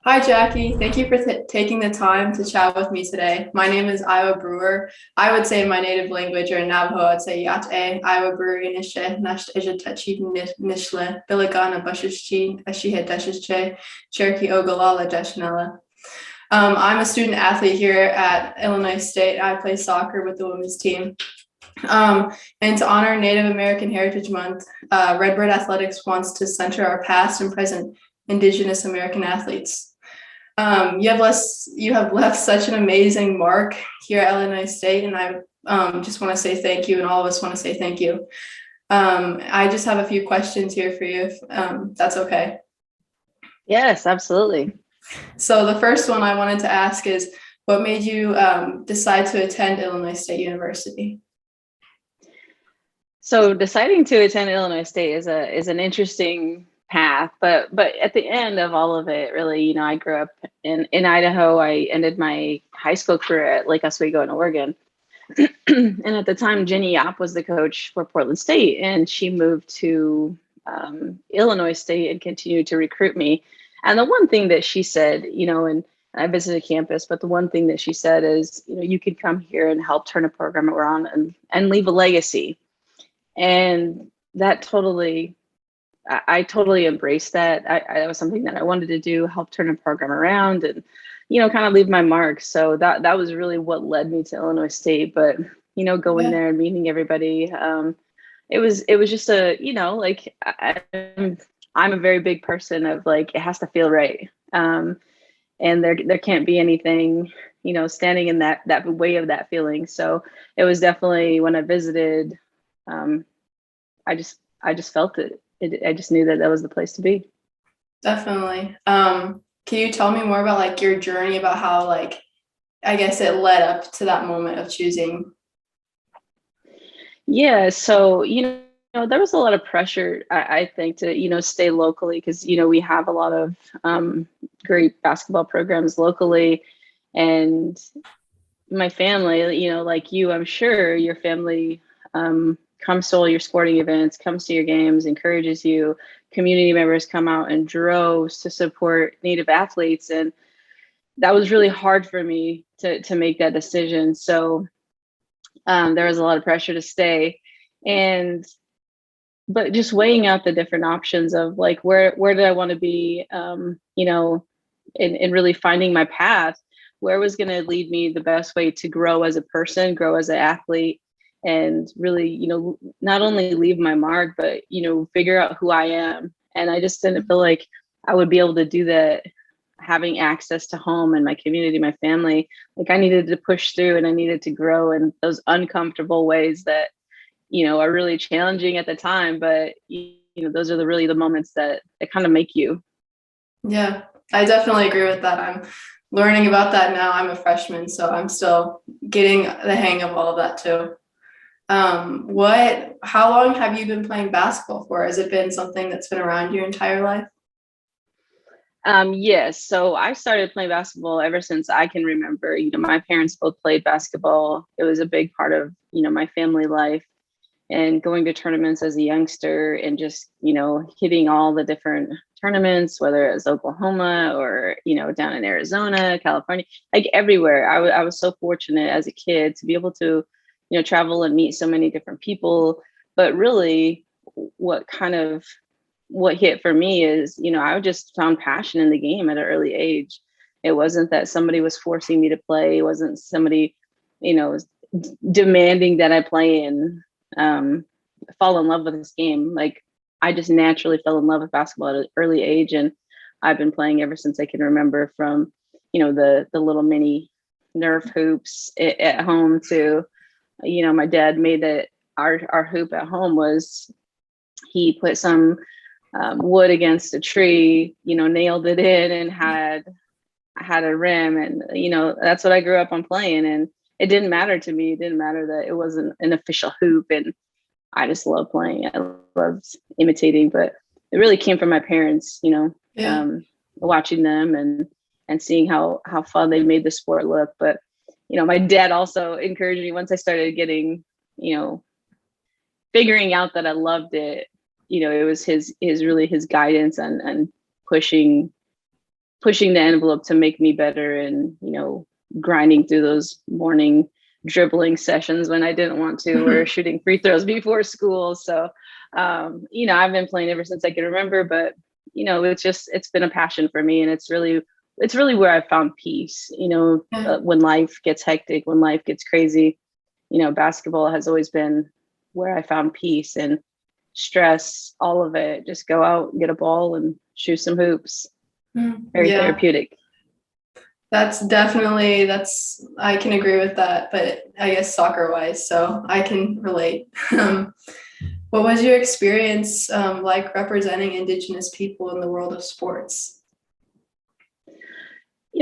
Hi, Jackie. Thank you for taking the time to chat with me today. My name is Iowa Brewer. I would say in my native language or in Navajo, I'd say Yate, Iowa Brewer, Nishe, Nash Ejatachi, Nishle, Biligana, Bushishchi, Ashihe Deshishche, Cherokee Ogallala, Deshanella. I'm a student athlete here at Illinois State. I play soccer with the women's team. And to honor Native American Heritage Month, Redbird Athletics wants to center our past and present Indigenous American athletes. You have left such an amazing mark here at Illinois State, and I just want to say thank you, and all of us want to say thank you. I just have a few questions here for you, if that's okay. Yes, absolutely. So the first one I wanted to ask is, what made you decide to attend Illinois State University? So deciding to attend Illinois State is an interesting path, but at the end of all of it, really, I grew up in Idaho. I ended my high school career at Lake Oswego in Oregon. And at the time, Jenny Yap was the coach for Portland State, and she moved to Illinois State and continued to recruit me. And the one thing that she said, and I visited campus, but the one thing that she said is, you could come here and help turn a program around and leave a legacy. And that totally, I totally embraced that. That was something that I wanted to do, help turn a program around and, kind of leave my mark. So that was really what led me to Illinois State. But, going Yeah, there and meeting everybody, it was just like I'm a very big person of like, it has to feel right. And there can't be anything, standing in that way of that feeling. So it was definitely when I visited, um, I just felt it. I just knew that was the place to be. definitely. Can you tell me more about like your journey about how like I guess it led up to that moment of choosing? Yeah, so there was a lot of pressure, I think, to stay locally because we have a lot of great basketball programs locally, and my family, like you, I'm sure your family comes to all your sporting events, comes to your games, encourages you. Community members come out in droves to support Native athletes, and that was really hard for me to make that decision. So there was a lot of pressure to stay, and but just weighing out the different options of like where did I want to be, and really finding my path, where was going to lead me the best way to grow as a person, grow as an athlete, and really, not only leave my mark, but figure out who I am. And I just didn't feel like I would be able to do that having access to home and my community, my family. Like I needed to push through and I needed to grow in those uncomfortable ways that are really challenging at the time, but those are really the moments that kind of make you. Yeah, I definitely agree with that. I'm learning about that now. I'm a freshman, so I'm still getting the hang of all of that too. How long have you been playing basketball for? Has it been something that's been around your entire life? Yes, so I started playing basketball ever since I can remember. My parents both played basketball. It was a big part of my family life, and going to tournaments as a youngster and just hitting all the different tournaments, whether it was Oklahoma or down in Arizona, California, like everywhere. I was so fortunate as a kid to be able to travel and meet so many different people. But really, what kind of what hit for me is I just found passion in the game at an early age. It wasn't that somebody was forcing me to play. It wasn't somebody was demanding that I play and um, fall in love with this game. Like I just naturally fell in love with basketball at an early age, and I've been playing ever since I can remember. From the little mini Nerf hoops at home to my dad made it. Our hoop at home was he put some wood against a tree, nailed it in and had a rim, and that's what I grew up on playing. And it didn't matter to me. It didn't matter that it wasn't an official hoop, and I just love playing. I loved imitating, but it really came from my parents, Yeah. watching them and seeing how fun they made the sport look. But my dad also encouraged me once I started getting, figuring out that I loved it. It was his really his guidance and pushing pushing the envelope to make me better, and, grinding through those morning dribbling sessions when I didn't want to, or shooting free throws before school. So, I've been playing ever since I can remember, but, it's been a passion for me, and it's really where I found peace, when life gets hectic, when life gets crazy. Basketball has always been where I found peace, and stress, all of it. Just go out, get a ball, and shoot some hoops. Very therapeutic. That's I can agree with that, but I guess soccer wise, so I can relate. What was your experience like representing Indigenous people in the world of sports?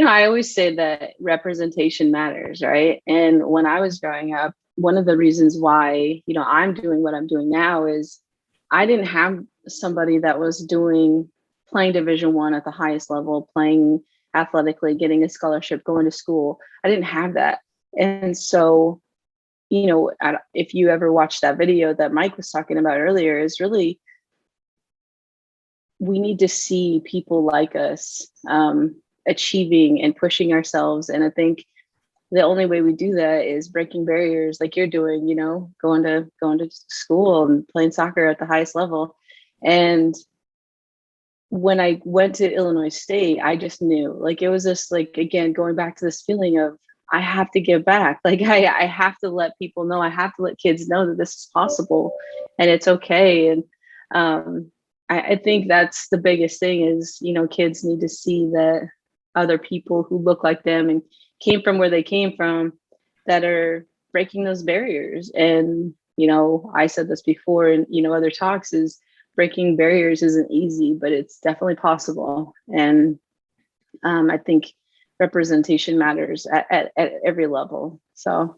I always say that representation matters, right? And when I was growing up, one of the reasons why, I'm doing what I'm doing now is I didn't have somebody that was playing Division I at the highest level, playing athletically, getting a scholarship, going to school. I didn't have that. And so, if you ever watched that video that Mike was talking about earlier, is really, we need to see people like us achieving and pushing ourselves. And I think the only way we do that is breaking barriers like you're doing, going to school and playing soccer at the highest level. And when I went to Illinois State, I just knew, like, it was just like, again, going back to this feeling of, I have to give back. Like, I have to let people know, I have to let kids know that this is possible and it's okay. And I think that's the biggest thing is, kids need to see that other people who look like them and came from where they came from, that are breaking those barriers. And, I said this before in, other talks, is breaking barriers isn't easy, but it's definitely possible. And I think representation matters at every level. So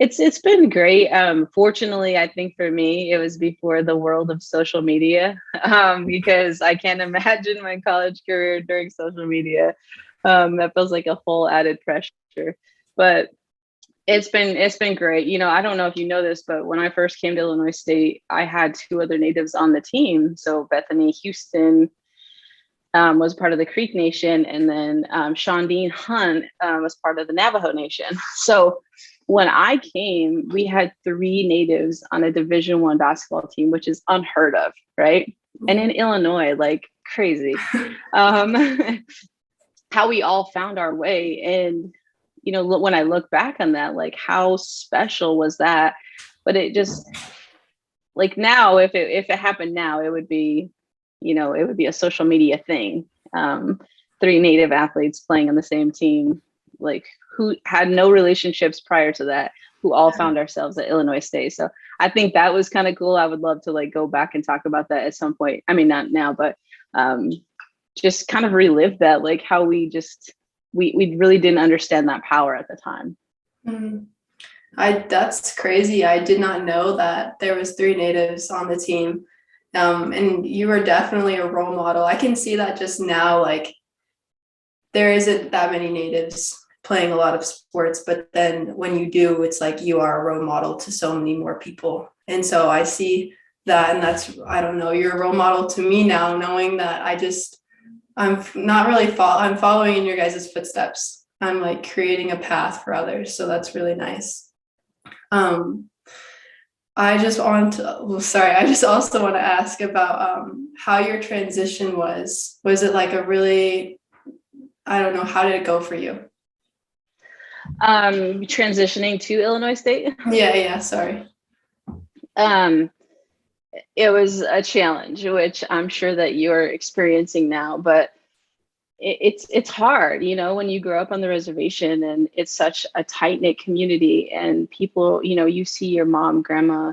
it's been great. Fortunately, I think for me, it was before the world of social media, because I can't imagine my college career during social media. That feels like a whole added pressure, but it's been great. I don't know if you know this, but when I first came to Illinois State, I had 2 other natives on the team. So Bethany Houston was part of the Creek Nation, and then Shondine Hunt was part of the Navajo Nation. So when I came, we had 3 natives on a Division I basketball team, which is unheard of, right? And in Illinois, like, crazy. How we all found our way. And, when I look back on that, like, how special was that? But it just, like, now, if it happened now, it would be, it would be a social media thing. 3 native athletes playing on the same team, like, who had no relationships prior to that, who all found ourselves at Illinois State. So I think that was kind of cool. I would love to, like, go back and talk about that at some point. I mean, not now, but just kind of relive that, like, how we really didn't understand that power at the time. That's crazy. I did not know that there was 3 natives on the team. And you were definitely a role model. I can see that just now, like, there isn't that many natives playing a lot of sports, but then when you do, it's like you are a role model to so many more people. And so I see that, and I don't know, you're a role model to me now, knowing that I'm not really I'm following in your guys' footsteps. I'm, like, creating a path for others. So that's really nice. I just also want to ask about how your transition was. Was it like I don't know, how did it go for you? Transitioning to Illinois State? Yeah, sorry. It was a challenge, which I'm sure that you're experiencing now, but it's hard, when you grow up on the reservation and it's such a tight-knit community, and people, you see your mom, grandma,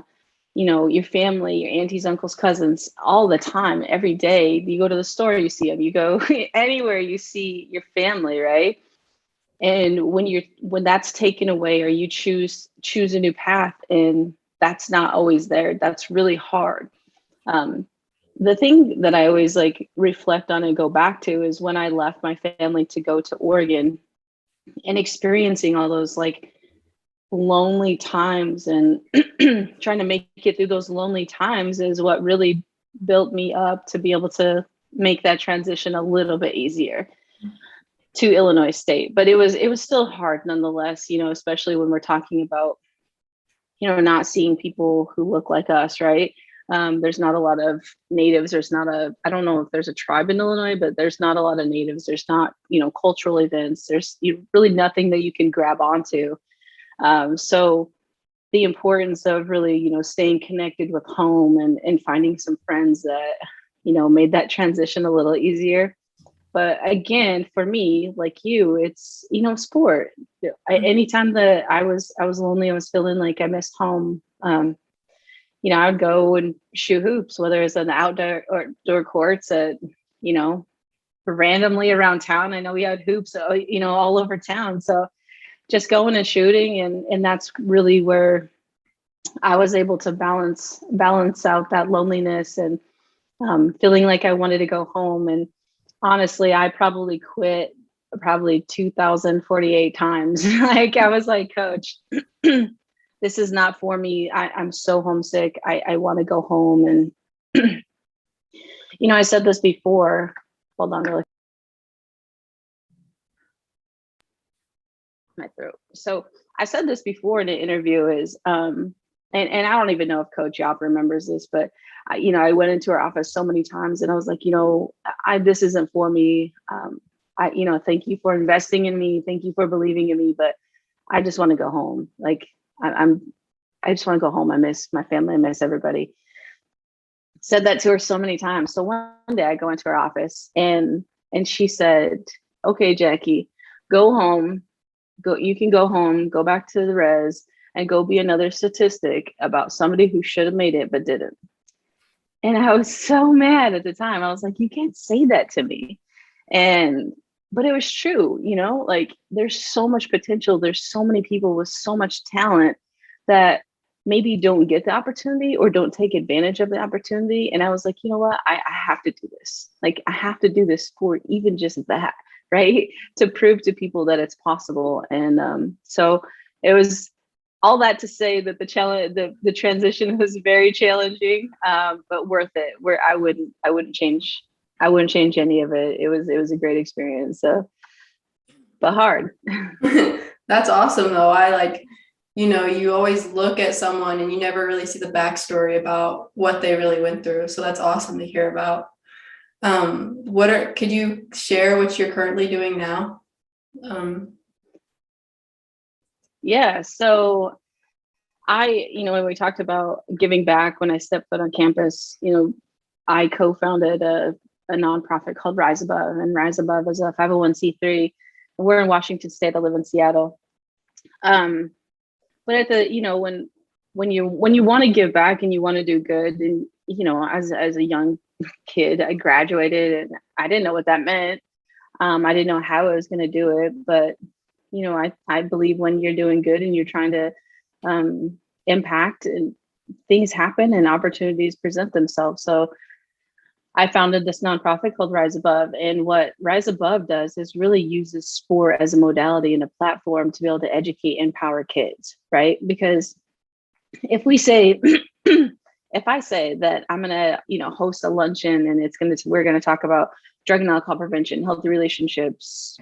your family, your aunties, uncles, cousins all the time, every day. You go to the store, you see them. You go anywhere, you see your family, right? And when that's taken away, or you choose a new path and that's not always there, that's really hard. The thing that I always, like, reflect on and go back to is when I left my family to go to Oregon, and experiencing all those, like, lonely times, and trying to make it through those lonely times is what really built me up to be able to make that transition a little bit easier to Illinois State. But it was still hard nonetheless, especially when we're talking about, not seeing people who look like us, right? There's not a lot of natives. I don't know if there's a tribe in Illinois, but there's not a lot of natives. There's not, cultural events. There's really nothing that you can grab onto. So the importance of really, staying connected with home and finding some friends that, made that transition a little easier. But again, for me, like you, it's, sport. Anytime that I was lonely, I was feeling like I missed home. I would go and shoot hoops, whether it's on the outdoor or door courts at, randomly around town. I know we had hoops, all over town. So just going and shooting. And that's really where I was able to balance out that loneliness and feeling like I wanted to go home. And honestly, I probably quit 2,048 times. Like I was like, Coach, this is not for me. I'm so homesick. I want to go home. And, I said this before. Hold on really. My throat. So I said this before in an interview is, and I don't even know if Coach Yop remembers this, but I went into her office so many times and I was like, this isn't for me. Thank you for investing in me. Thank you for believing in me, but I just want to go home. Like I just want to go home. I miss my family. I miss everybody. Said that to her so many times. So one day I go into her office and she said, okay, Jackie, go home. You can go home, go back to the res and go be another statistic about somebody who should have made it, but didn't. And I was so mad at the time. I was like, you can't say that to me. But it was true, like there's so much potential. There's so many people with so much talent that maybe don't get the opportunity or don't take advantage of the opportunity. And I was like, you know what? I have to do this. Like I have to do this for even just that, right? To prove to people that it's possible. And so it was all that to say that the transition was very challenging, but worth it. Where I wouldn't change any of it. It was a great experience. So, but hard. That's awesome though. You always look at someone and you never really see the backstory about what they really went through. So that's awesome to hear about. Could you share what you're currently doing now? Yeah. So when we talked about giving back, when I stepped foot on campus, I co-founded a nonprofit called Rise Above, and Rise Above is a 501c3. We're in Washington State. I live in Seattle. But at the, when you want to give back and you want to do good, and, as a young kid, I graduated and I didn't know what that meant. I didn't know how I was going to do it, but, I believe when you're doing good and you're trying to impact, and things happen and opportunities present themselves. So I founded this nonprofit called Rise Above. And what Rise Above does is really uses sport as a modality and a platform to be able to educate and empower kids, right? Because if we say, if I say that I'm going to, host a luncheon and we're going to talk about drug and alcohol prevention, healthy relationships,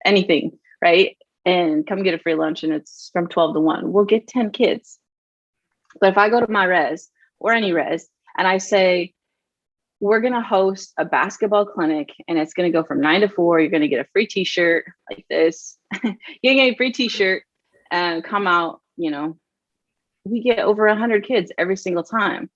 anything, right? And come get a free lunch and it's from 12 to 1, we'll get 10 kids. But if I go to my res or any res and I say, we're going to host a basketball clinic and it's going to go from 9 to 4. You're going to get a free t-shirt like this. You're going to get a free t-shirt and come out, we get over 100 kids every single time.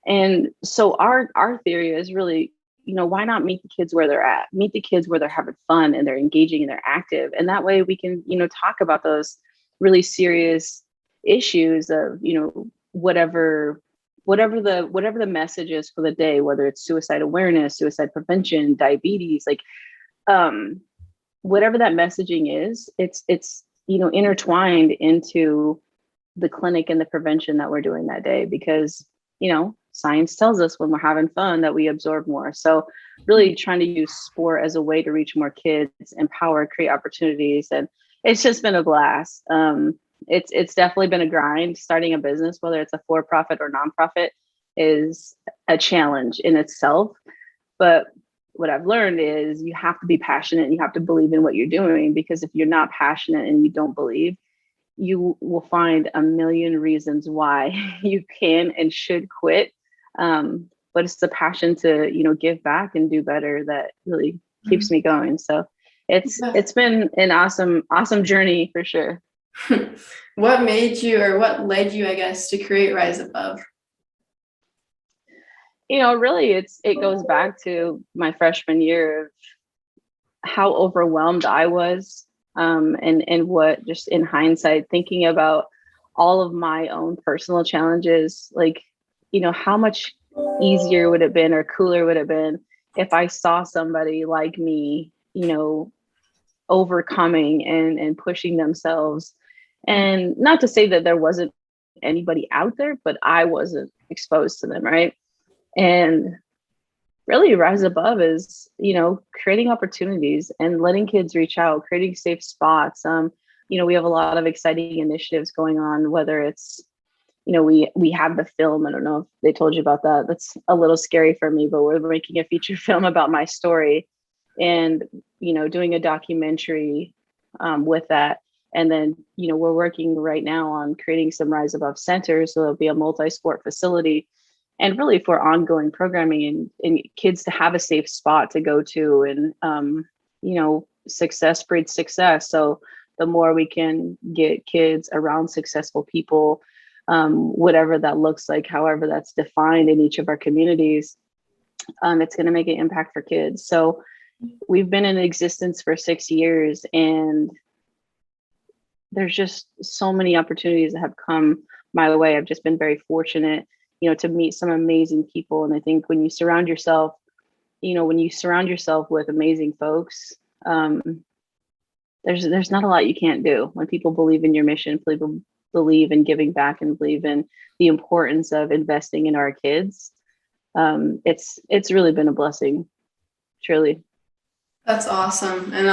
And so our theory is really, why not meet the kids where they're at, meet the kids where they're having fun and they're engaging and they're active. And that way we can, talk about those really serious issues of, whatever the message is for the day, whether it's suicide awareness, suicide prevention, diabetes, like whatever that messaging is, it's intertwined into the clinic and the prevention that we're doing that day, because science tells us when we're having fun that we absorb more. So really trying to use sport as a way to reach more kids, empower, create opportunities. And it's just been a blast. It's definitely been a grind. Starting a business, whether it's a for-profit or nonprofit, is a challenge in itself. But what I've learned is you have to be passionate and you have to believe in what you're doing, because if you're not passionate and you don't believe, you will find a million reasons why you can and should quit. But it's the passion to, give back and do better that really keeps me going. So it's been an awesome journey for sure. What made you, or what led you, I guess, to create Rise Above? Really it goes back to my freshman year of how overwhelmed I was. And what, just in hindsight, thinking about all of my own personal challenges, like, how much easier would it have been or cooler would it have been if I saw somebody like me, overcoming and pushing themselves. And not to say that there wasn't anybody out there, but I wasn't exposed to them, right? And really Rise Above is, creating opportunities and letting kids reach out, creating safe spots. We have a lot of exciting initiatives going on, whether it's, we have the film. I don't know if they told you about that. That's a little scary for me, but we're making a feature film about my story and, doing a documentary with that. And then, we're working right now on creating some Rise Above centers. So there'll be a multi-sport facility, and really for ongoing programming and kids to have a safe spot to go to. And, success breeds success. So the more we can get kids around successful people, whatever that looks like, however that's defined in each of our communities, it's going to make an impact for kids. So we've been in existence for 6 years, and there's just so many opportunities that have come my way. I've just been very fortunate, to meet some amazing people. And I think when you surround yourself with amazing folks, there's not a lot you can't do. When people believe in your mission, people believe in giving back, and believe in the importance of investing in our kids, it's really been a blessing, truly. That's awesome. And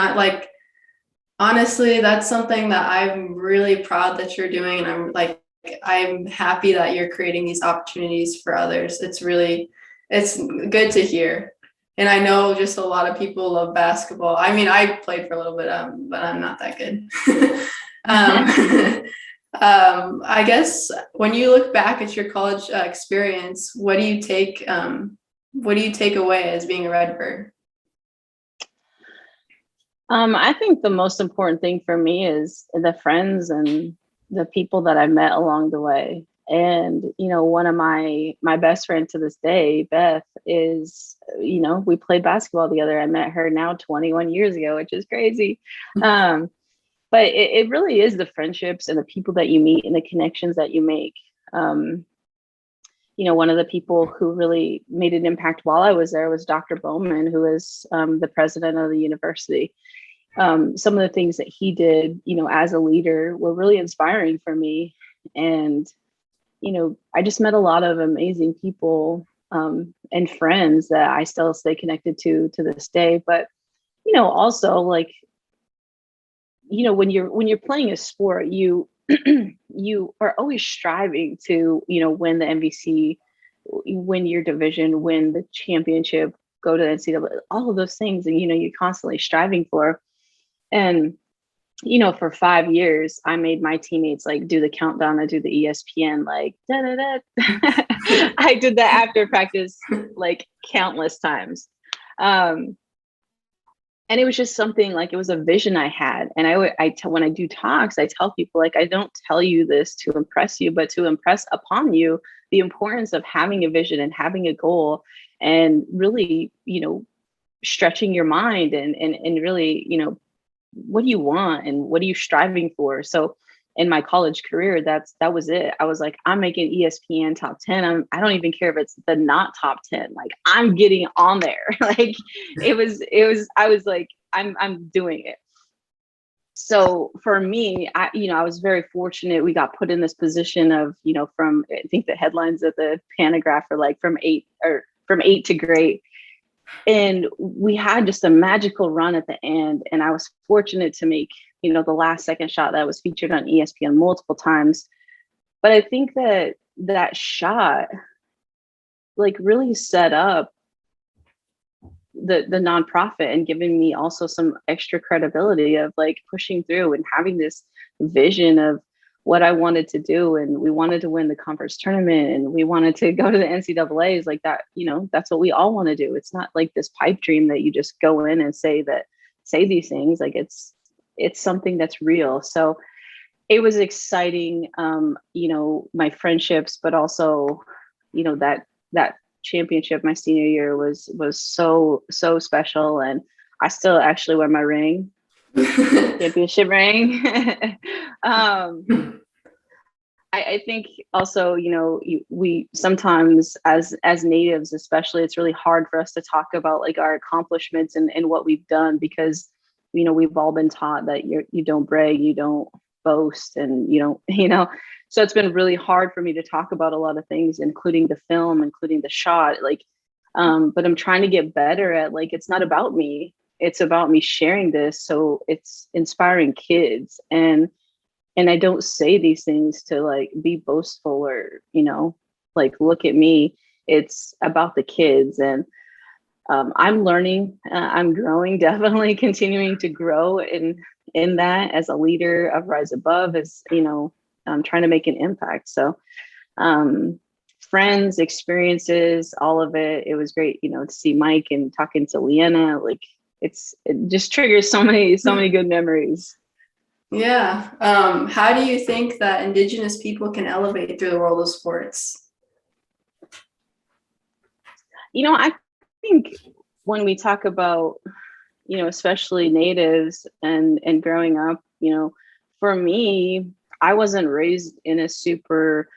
honestly, that's something that I'm really proud that you're doing. And I'm happy that you're creating these opportunities for others. It's good to hear. And I know just a lot of people love basketball. I mean, I played for a little bit, but I'm not that good. I guess when you look back at your college experience, what do you take away as being a Redbird? I think the most important thing for me is the friends and the people that I met along the way. And, one of my best friend to this day, Beth, is, we played basketball together. I met her now 21 years ago, which is crazy. But it really is the friendships and the people that you meet and the connections that you make. One of the people who really made an impact while I was there was Dr. Bowman, who is the president of the university. Some of the things that he did, as a leader were really inspiring for me. And, I just met a lot of amazing people and friends that I still stay connected to this day. But, also when you're playing a sport, you are always striving to, win the MVC, win your division, win the championship, go to the NCAA, all of those things. And, you're constantly striving for. And, for 5 years, I made my teammates do the countdown. I do the ESPN, da, da, da. I did that after practice, countless times. And it was just something it was a vision I had. And when I do talks, I tell people, I don't tell you this to impress you, but to impress upon you the importance of having a vision and having a goal, and really, stretching your mind and really, what do you want and what are you striving for? So in my college career, that was it. I was I'm making ESPN top 10. I don't even care if it's the not top 10. I'm getting on there. I was I'm doing it. So for me, I was very fortunate. We got put in this position of, from, I think the headlines at the Panagraph are from 8 to great. And we had just a magical run at the end. And I was fortunate to make, the last second shot that was featured on ESPN multiple times. But I think that shot really set up the nonprofit and giving me also some extra credibility of like pushing through and having this vision of what I wanted to do. And we wanted to win the conference tournament and we wanted to go to the NCAAs like that. That's what we all want to do. It's not like this pipe dream that you just go in and say these things. Like it's something that's real. So it was exciting, my friendships, but also, that championship my senior year was so special. And I still actually wear my ring, championship ring. I think also, we sometimes as natives, especially, it's really hard for us to talk about like our accomplishments and what we've done, because, we've all been taught that you don't brag, you don't boast, and you don't, so it's been really hard for me to talk about a lot of things, including the film, including the shot, like, but I'm trying to get better at, like, it's not about me, it's about me sharing this. So it's inspiring kids. And I don't say these things to like be boastful or, like, look at me. It's about the kids. And I'm learning, I'm growing, definitely continuing to grow in that as a leader of Rise Above, as, I'm trying to make an impact. So friends, experiences, all of it. It was great, to see Mike and talking to Leanna. Like it just triggers so many good memories. Yeah. How do you think that Indigenous people can elevate through the world of sports? I think when we talk about, especially natives and growing up, for me, I wasn't raised super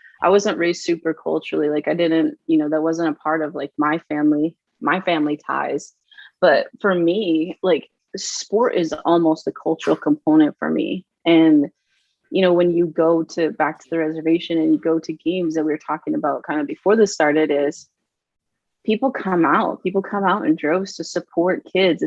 culturally. Like I didn't, that wasn't a part of like my family ties. But for me, like sport is almost a cultural component for me. And, when you go back to the reservation and you go to games that we were talking about kind of before this started, is people come out in droves to support kids.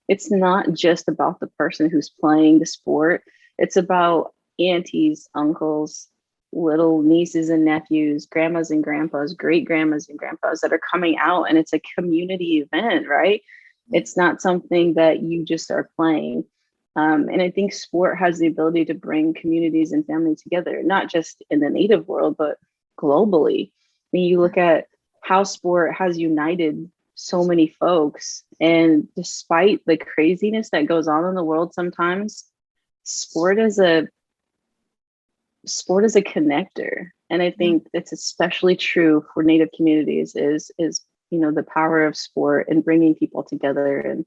It's not just about the person who's playing the sport. It's about aunties, uncles, little nieces and nephews, grandmas and grandpas, great grandmas and grandpas that are coming out, and it's a community event, right? It's not something that you just are playing. And I think sport has the ability to bring communities and families together, not just in the native world, but globally. I mean, you look at how sport has united so many folks, and despite the craziness that goes on in the world sometimes, sport is a connector. And I think it's especially true for Native communities is the power of sport and bringing people together. And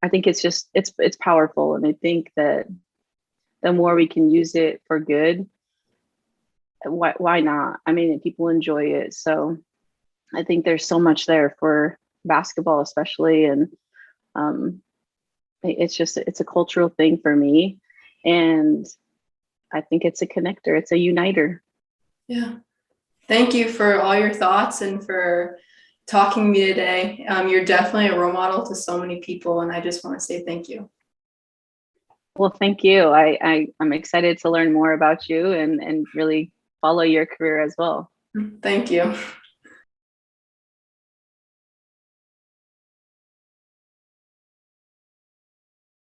I think it's powerful. And I think that the more we can use it for good, why not? I mean, people enjoy it. So I think there's so much there for basketball, especially. And it's a cultural thing for me. And I think it's a connector. It's a uniter. Yeah. Thank you for all your thoughts and for talking to me today. You're definitely a role model to so many people, and I just want to say thank you. Well, thank you. I'm excited to learn more about you and really follow your career as well. Thank you.